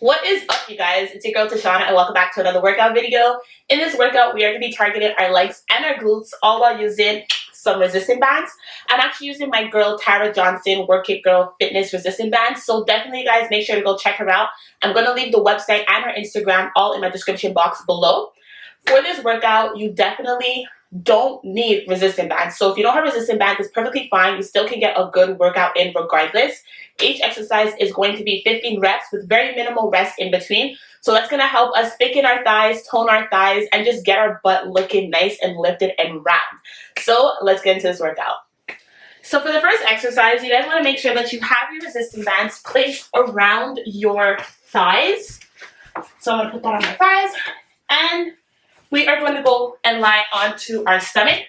What is up, you guys? It's your girl Tashana and welcome back to another workout video. In this workout, we are going to be targeting our legs and our glutes, all while using some resistance bands. I'm actually using my girl Tara Johnson Work It Girl Fitness resistance bands, so definitely, guys, make sure to go check her out. I'm going to leave the website and her Instagram all in my description box below. For this workout, you definitely don't need resistance bands. So if you don't have resistance bands, it's perfectly fine. You still can get a good workout in regardless. Each exercise is going to be 15 reps with very minimal rest in between. So that's going to help us thicken our thighs, tone our thighs, and just get our butt looking nice and lifted and round. So let's get into this workout. So for the first exercise, you guys want to make sure that you have your resistance bands placed around your thighs. So I'm going to put that on my thighs, and we are going to go and lie onto our stomach.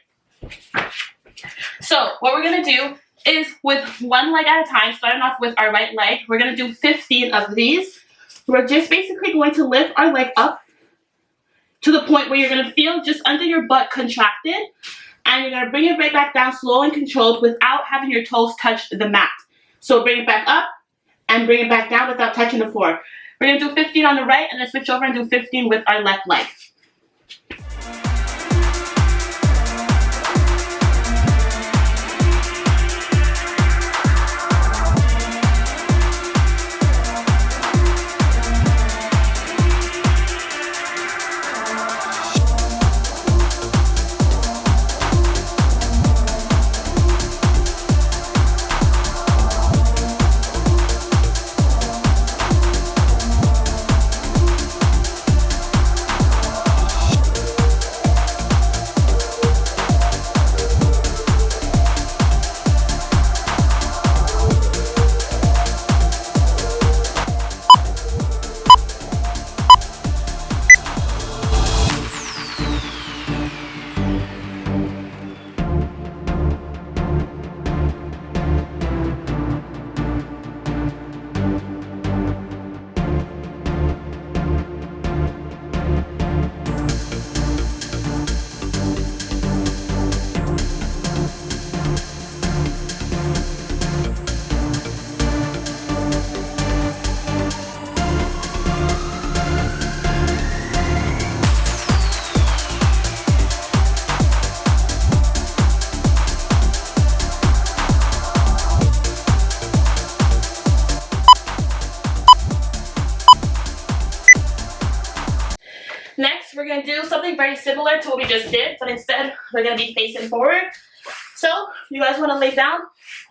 So what we're going to do is with one leg at a time, starting off with our right leg, we're going to do 15 of these. We're just basically going to lift our leg up to the point where you're going to feel just under your butt contracted, and you're going to bring it right back down slow and controlled without having your toes touch the mat. So bring it back up and bring it back down without touching the floor. We're going to do 15 on the right and then switch over and do 15 with our left leg. Next, we're going to do something very similar to what we just did, but instead, we're going to be facing forward. So, you guys want to lay down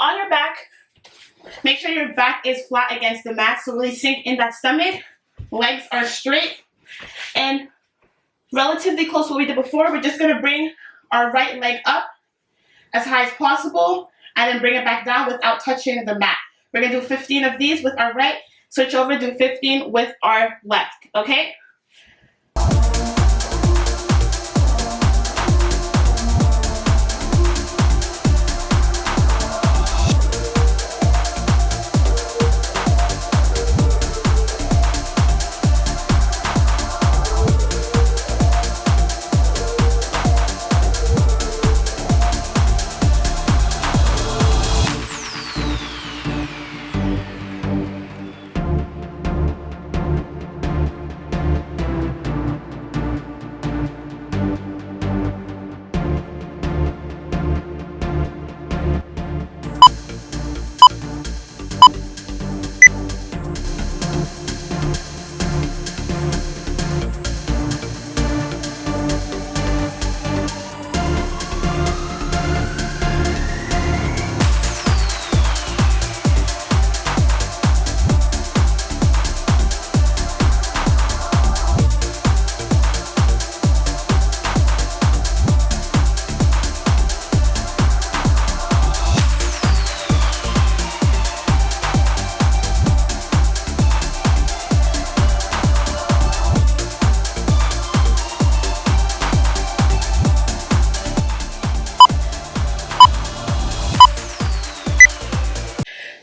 on your back. Make sure your back is flat against the mat, so really sink in that stomach. Legs are straight and relatively close to what we did before. We're just going to bring our right leg up as high as possible and then bring it back down without touching the mat. We're going to do 15 of these with our right. Switch over, do 15 with our left, okay?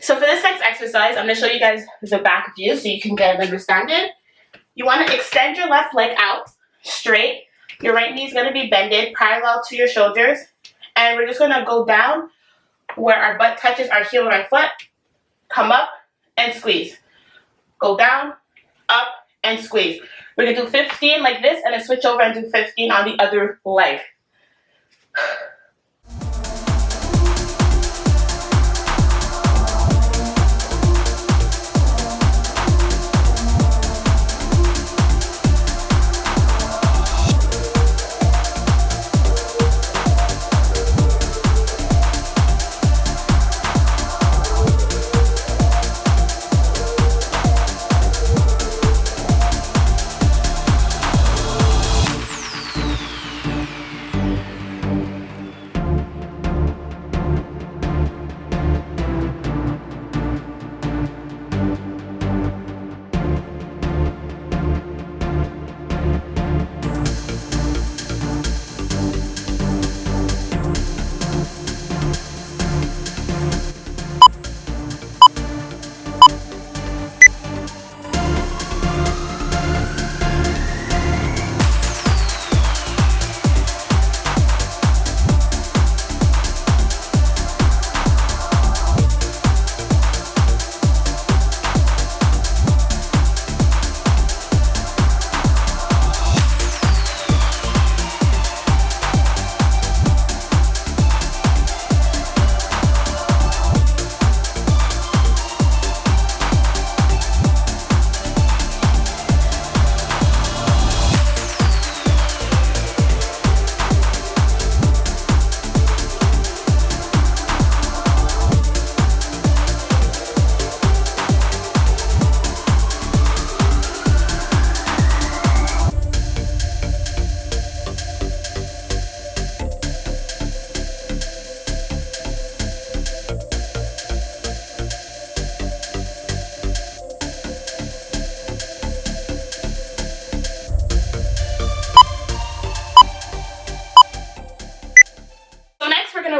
So for this next exercise, I'm going to show you guys the back view so you can get an understanding. You want to extend your left leg out straight. Your right knee is going to be bended parallel to your shoulders. And we're just going to go down where our butt touches our heel of our foot. Come up and squeeze. Go down, and squeeze. We're going to do 15 like this and then switch over and do 15 on the other leg.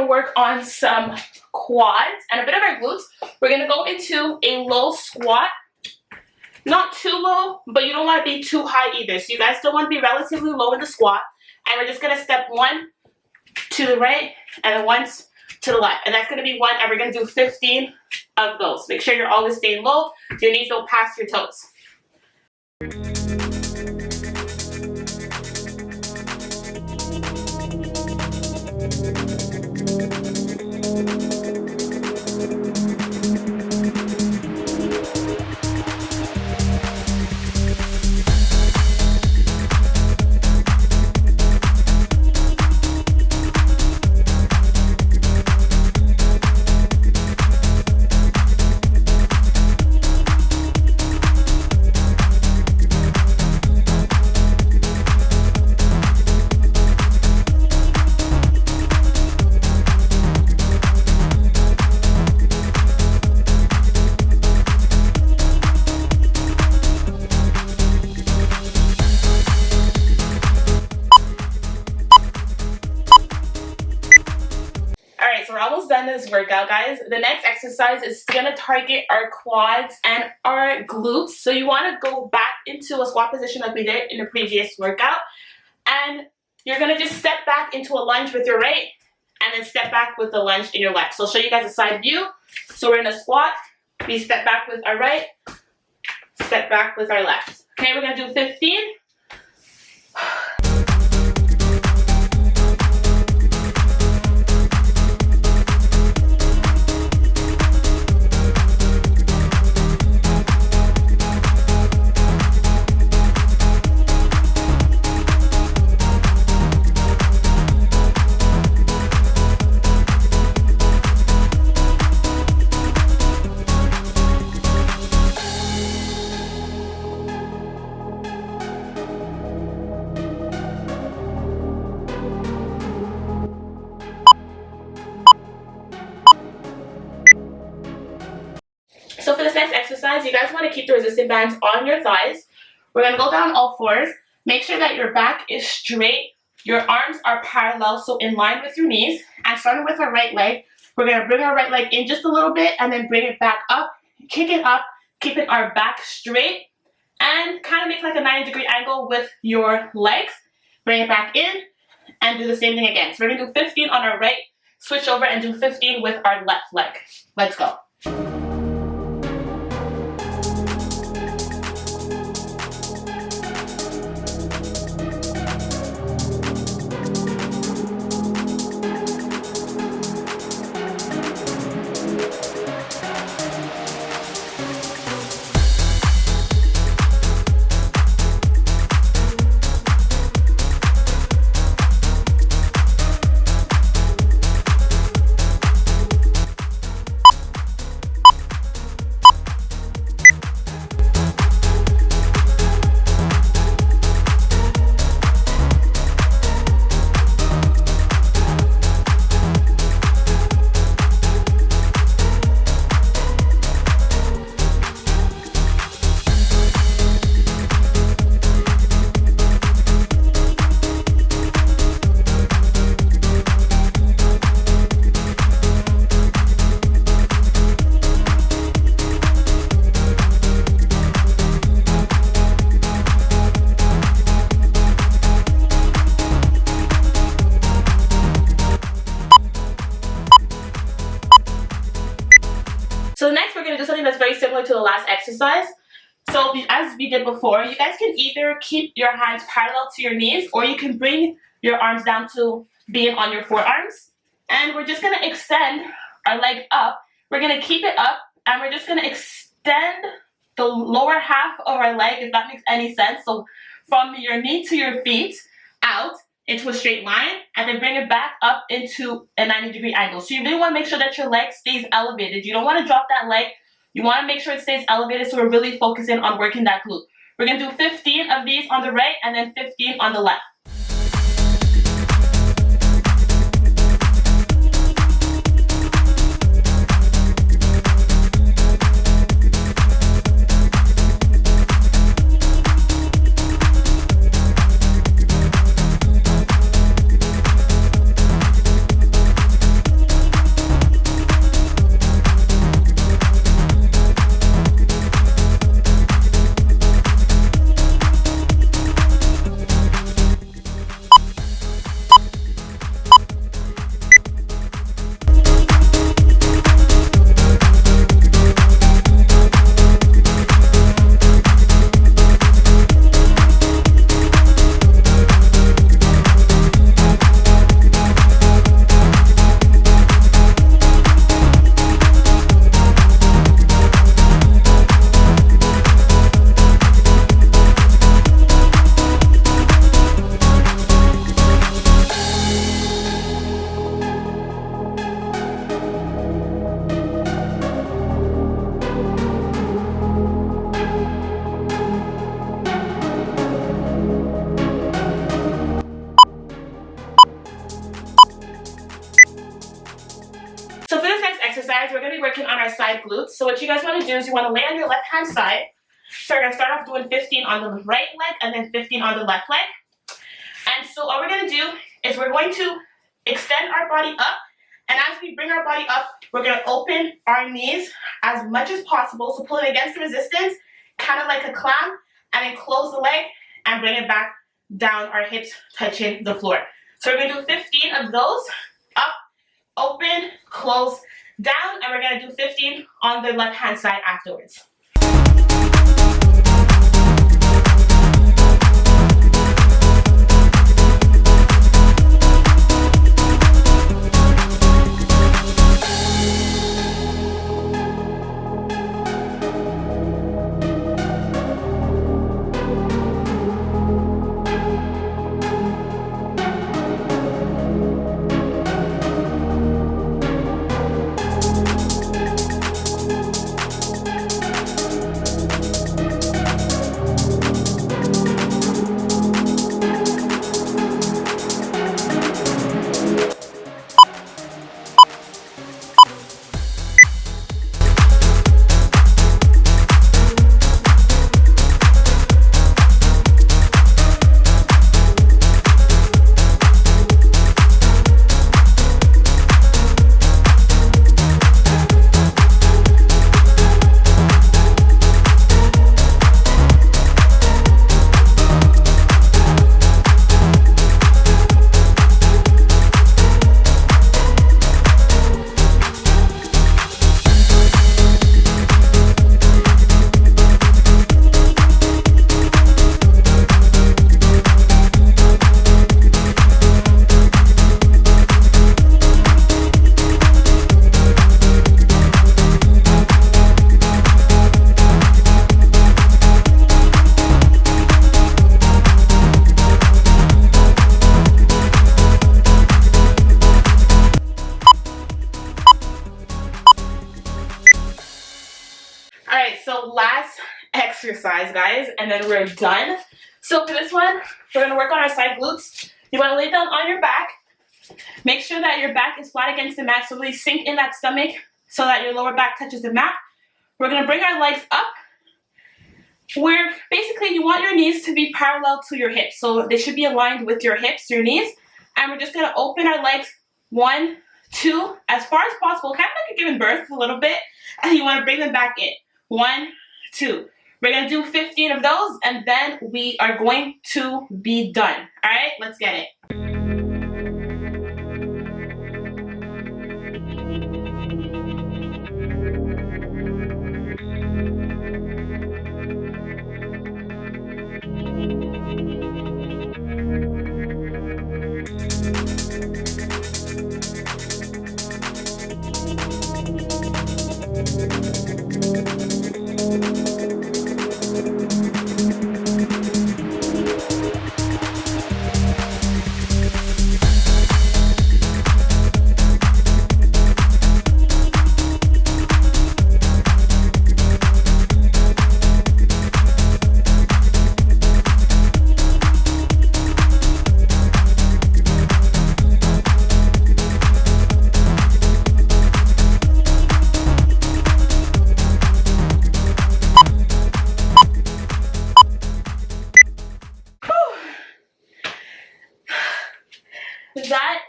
Work on some quads and a bit of our glutes. We're going to go into a low squat. Not too low, but you don't want to be too high either. So you guys still want to be relatively low in the squat. And we're just going to step one to the right and then once to the left. And that's going to be one, and we're going to do 15 of those. Make sure you're always staying low. Your knees don't pass your toes. So we're almost done this workout, guys. The next exercise is going to target our quads and our glutes. So you want to go back into a squat position like we did in the previous workout. And you're going to just step back into a lunge with your right and then step back with the lunge in your left. So I'll show you guys a side view. So we're in a squat. We step back with our right, step back with our left. Okay, we're going to do 15. So for this next exercise, you guys want to keep the resistance bands on your thighs. We're going to go down all fours. Make sure that your back is straight. Your arms are parallel, so in line with your knees. And starting with our right leg, we're going to bring our right leg in just a little bit and then bring it back up. Kick it up, keeping our back straight. And kind of make like a 90-degree angle with your legs. Bring it back in and do the same thing again. So we're going to do 15 on our right, switch over and do 15 with our left leg. Let's go. exercise. So as we did before, you guys can either keep your hands parallel to your knees, or you can bring your arms down to being on your forearms. And we're just going to extend our leg up. We're going to keep it up, and we're just going to extend the lower half of our leg, if that makes any sense. So from your knee to your feet, out into a straight line, and then bring it back up into a 90-degree angle. So you really want to make sure that your leg stays elevated. You don't want to drop that leg. You want to make sure it stays elevated, so we're really focusing on working that glute. We're going to do 15 of these on the right and then 15 on the left. So for this next exercise, we're going to be working on our side glutes. So what you guys want to do is you want to lay on your left hand side. So we're going to start off doing 15 on the right leg and then 15 on the left leg. And so all we're going to do is we're going to extend our body up. And as we bring our body up, we're going to open our knees as much as possible. So pull it against the resistance, kind of like a clam, and then close the leg and bring it back down, our hips touching the floor. So we're going to do 15 of those. Up, open, close, down, and we're going to do 15 on the left hand side afterwards. Alright, so last exercise, guys, and then we're done. So for this one, we're going to work on our side glutes. You want to lay down on your back. Make sure that your back is flat against the mat, so really sink in that stomach so that your lower back touches the mat. We're going to bring our legs up, where basically you want your knees to be parallel to your hips. So they should be aligned with your hips, your knees. And we're just going to open our legs 1, 2, as far as possible, kind of like you're giving birth a little bit. And you want to bring them back in. 1, 2. We're going to do 15 of those, and then we are going to be done. All right, let's get it.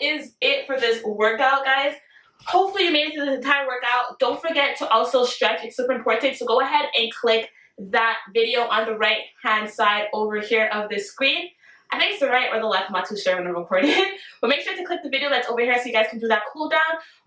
is it for this workout, guys. Hopefully you made it through the entire workout. Don't forget to also stretch. It's super important. So go ahead and click that video on the right hand side over here of the screen. I think it's the right or the left, I'm not too sure when I'm recording. But make sure to click the video that's over here so you guys can do that cool down.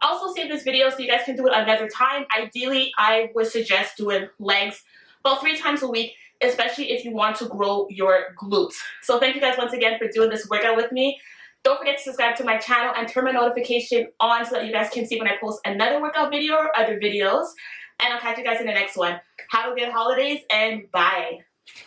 Also save this video so you guys can do it another time. Ideally, I would suggest doing legs about 3 times a week, especially if you want to grow your glutes. So thank you guys once again for doing this workout with me. Don't forget to subscribe to my channel and turn my notification on so that you guys can see when I post another workout video or other videos. And I'll catch you guys in the next one. Have a good holidays and bye.